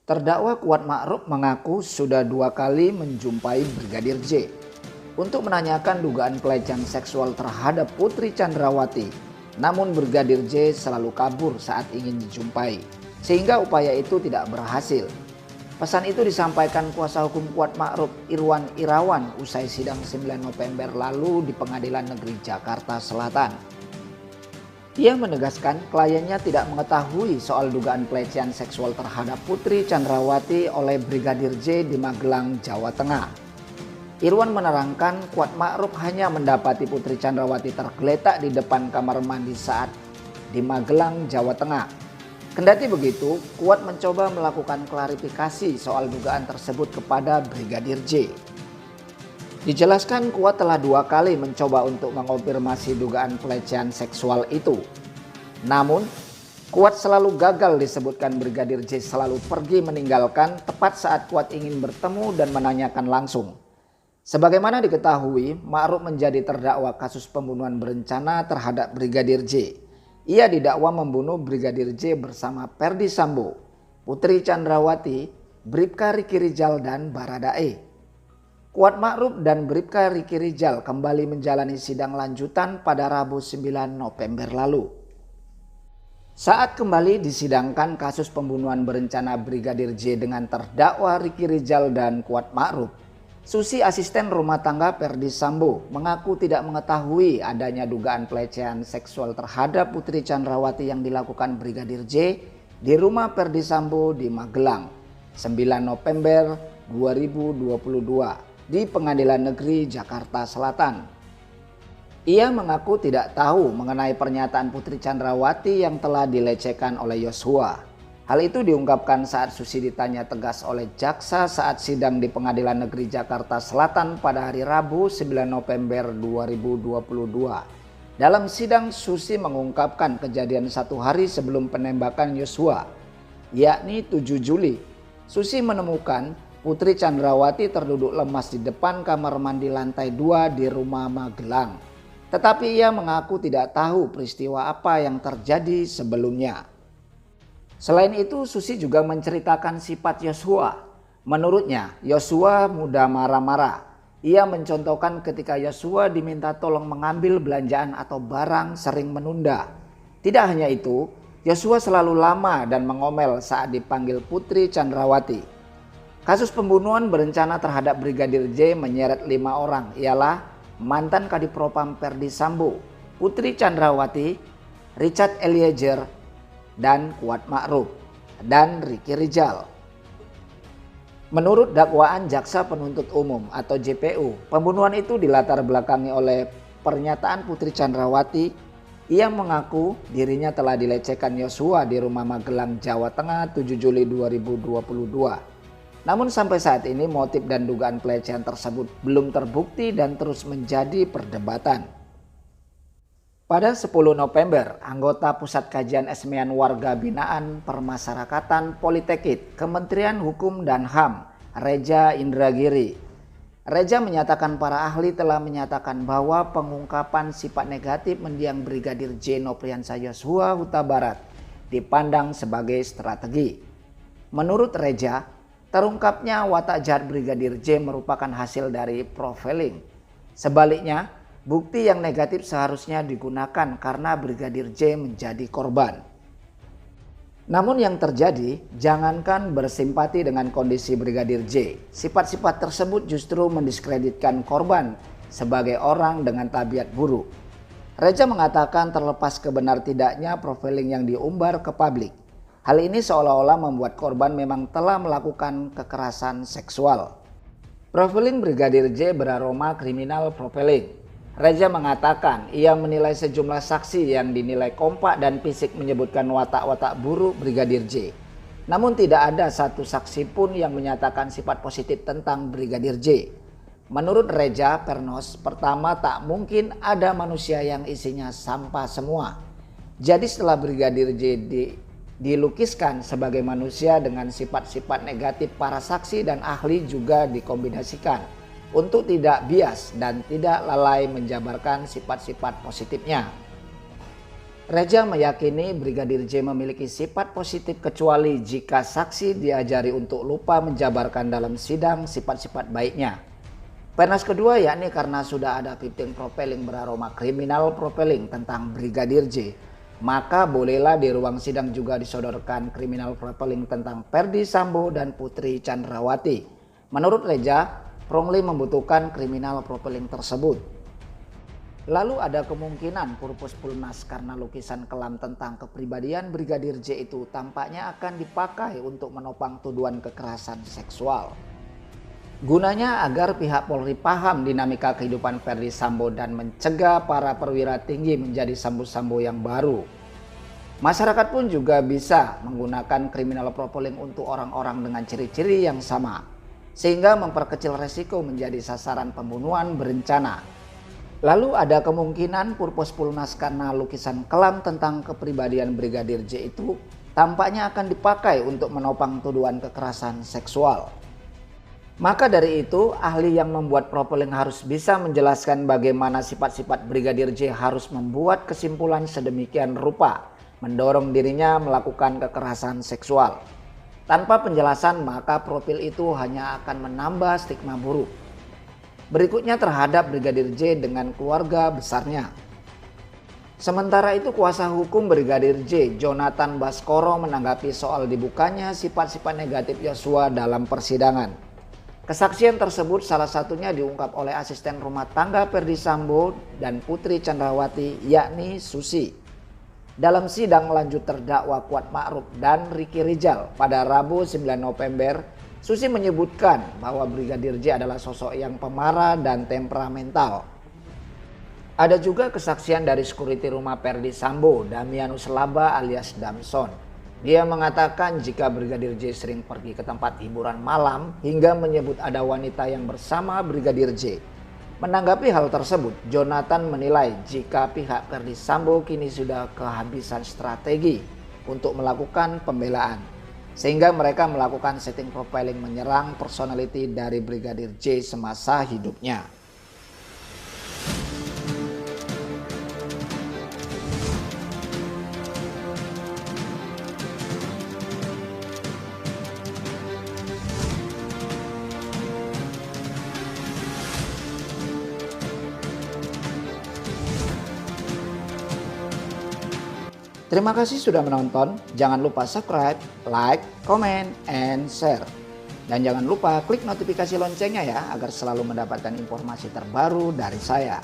Terdakwa Kuat Ma'ruf mengaku sudah 2 kali menjumpai Brigadir J untuk menanyakan dugaan pelecehan seksual terhadap Putri Chandrawati. Namun Brigadir J selalu kabur saat ingin dijumpai, sehingga upaya itu tidak berhasil. Pesan itu disampaikan kuasa hukum Kuat Ma'ruf, Irwan Irawan, usai sidang 9 November lalu di Pengadilan Negeri Jakarta Selatan. Ia menegaskan kliennya tidak mengetahui soal dugaan pelecehan seksual terhadap Putri Chandrawati oleh Brigadir J di Magelang, Jawa Tengah. Irwan menerangkan Kuat Ma'ruf hanya mendapati Putri Chandrawati tergeletak di depan kamar mandi saat di Magelang, Jawa Tengah. Kendati begitu, Kuat mencoba melakukan klarifikasi soal dugaan tersebut kepada Brigadir J. Dijelaskan Kuat telah 2 kali mencoba untuk mengonfirmasi dugaan pelecehan seksual itu. Namun, Kuat selalu gagal disebutkan Brigadir J selalu pergi meninggalkan tepat saat Kuat ingin bertemu dan menanyakan langsung. Sebagaimana diketahui, Ma'ruf menjadi terdakwa kasus pembunuhan berencana terhadap Brigadir J. Ia didakwa membunuh Brigadir J bersama Ferdy Sambo, Putri Chandrawati, Bribka Riki Rizal, dan Baradae. Kuat Ma'ruf dan Bribka Riki Rizal kembali menjalani sidang lanjutan pada Rabu 9 November lalu. Saat kembali disidangkan kasus pembunuhan berencana Brigadir J dengan terdakwa Riki Rizal dan Kuat Ma'ruf, Susi, asisten rumah tangga Ferdy Sambo, mengaku tidak mengetahui adanya dugaan pelecehan seksual terhadap Putri Chandrawati yang dilakukan Brigadir J di rumah Ferdy Sambo di Magelang, 9 November 2022. Di Pengadilan Negeri Jakarta Selatan. Ia mengaku tidak tahu mengenai pernyataan Putri Chandrawati yang telah dilecehkan oleh Yosua. Hal itu diungkapkan saat Susi ditanya tegas oleh jaksa saat sidang di Pengadilan Negeri Jakarta Selatan pada hari Rabu 9 November 2022. Dalam sidang, Susi mengungkapkan kejadian 1 hari sebelum penembakan Yosua, yakni 7 Juli. Susi menemukan Putri Chandrawati terduduk lemas di depan kamar mandi lantai 2 di rumah Magelang. Tetapi ia mengaku tidak tahu peristiwa apa yang terjadi sebelumnya. Selain itu, Susi juga menceritakan sifat Yosua. Menurutnya, Yosua mudah marah-marah. Ia mencontohkan ketika Yosua diminta tolong mengambil belanjaan atau barang sering menunda. Tidak hanya itu, Yosua selalu lama dan mengomel saat dipanggil Putri Chandrawati. Kasus pembunuhan berencana terhadap Brigadir J menyeret 5 orang, ialah mantan Kadipropam Ferdy Sambo, Putri Chandrawati, Richard Eliezer, dan Kuat Ma'ruf, dan Riki Rizal. Menurut dakwaan Jaksa Penuntut Umum atau JPU, pembunuhan itu dilatar belakangi oleh pernyataan Putri Chandrawati. Ia mengaku dirinya telah dilecehkan Yosua di rumah Magelang, Jawa Tengah 7 Juli 2022. Namun sampai saat ini motif dan dugaan pelecehan tersebut belum terbukti dan terus menjadi perdebatan. Pada 10 November, anggota Pusat Kajian Esmian Warga Binaan Permasyarakatan Politeknik Kementerian Hukum dan HAM, Reza Indragiri. Reza menyatakan para ahli telah menyatakan bahwa pengungkapan sifat negatif mendiang Brigadir J Nofriansah Yosua Huta Barat dipandang sebagai strategi. Menurut Reza, terungkapnya watak jahat Brigadir J merupakan hasil dari profiling. Sebaliknya, bukti yang negatif seharusnya digunakan karena Brigadir J menjadi korban. Namun yang terjadi, jangankan bersimpati dengan kondisi Brigadir J, sifat-sifat tersebut justru mendiskreditkan korban sebagai orang dengan tabiat buruk. Reza mengatakan terlepas kebenar tidaknya profiling yang diumbar ke publik, hal ini seolah-olah membuat korban memang telah melakukan kekerasan seksual. Profiling Brigadir J beraroma kriminal profiling. Reza mengatakan ia menilai sejumlah saksi yang dinilai kompak dan fisik menyebutkan watak-watak buruk Brigadir J. Namun tidak ada satu saksi pun yang menyatakan sifat positif tentang Brigadir J. Menurut Reza Pernos, pertama tak mungkin ada manusia yang isinya sampah semua. Jadi setelah Brigadir J dilukiskan sebagai manusia dengan sifat-sifat negatif, para saksi dan ahli juga dikombinasikan untuk tidak bias dan tidak lalai menjabarkan sifat-sifat positifnya. Reja meyakini Brigadir J memiliki sifat positif kecuali jika saksi diajari untuk lupa menjabarkan dalam sidang sifat-sifat baiknya. Fairness kedua yakni karena sudah ada 15 profiling beraroma kriminal profiling tentang Brigadir J, maka bolehlah di ruang sidang juga disodorkan kriminal profiling tentang Ferdy Sambo dan Putri Chandrawati. Menurut Reja, Prongli membutuhkan kriminal profiling tersebut. Lalu ada kemungkinan purposefulness karena lukisan kelam tentang kepribadian Brigadir J itu tampaknya akan dipakai untuk menopang tuduhan kekerasan seksual. Gunanya agar pihak Polri paham dinamika kehidupan Ferdy Sambo dan mencegah para perwira tinggi menjadi sambo-sambo yang baru. Masyarakat pun juga bisa menggunakan criminal profiling untuk orang-orang dengan ciri-ciri yang sama, sehingga memperkecil resiko menjadi sasaran pembunuhan berencana. Lalu ada kemungkinan purposefulness karena lukisan kelam tentang kepribadian Brigadir J itu tampaknya akan dipakai untuk menopang tuduhan kekerasan seksual. Maka dari itu, ahli yang membuat profiling harus bisa menjelaskan bagaimana sifat-sifat Brigadir J harus membuat kesimpulan sedemikian rupa, mendorong dirinya melakukan kekerasan seksual. Tanpa penjelasan, maka profil itu hanya akan menambah stigma buruk. Berikutnya terhadap Brigadir J dengan keluarga besarnya. Sementara itu kuasa hukum Brigadir J, Jonathan Baskoro, menanggapi soal dibukanya sifat-sifat negatif Yosua dalam persidangan. Kesaksian tersebut salah satunya diungkap oleh asisten rumah tangga Ferdy Sambo dan Putri Chandrawati yakni Susi. Dalam sidang lanjut terdakwa Kuat Ma'ruf dan Ricky Rizal pada Rabu 9 November, Susi menyebutkan bahwa Brigadir J adalah sosok yang pemarah dan temperamental. Ada juga kesaksian dari security rumah Ferdy Sambo, Damianus Laba alias Damson. Dia mengatakan jika Brigadir J sering pergi ke tempat hiburan malam hingga menyebut ada wanita yang bersama Brigadir J. Menanggapi hal tersebut, Jonathan menilai jika pihak Ferdy Sambo kini sudah kehabisan strategi untuk melakukan pembelaan, sehingga mereka melakukan setting profiling menyerang personality dari Brigadir J semasa hidupnya. Terima kasih sudah menonton. Jangan lupa subscribe, like, comment, and share. Dan jangan lupa klik notifikasi loncengnya ya agar selalu mendapatkan informasi terbaru dari saya.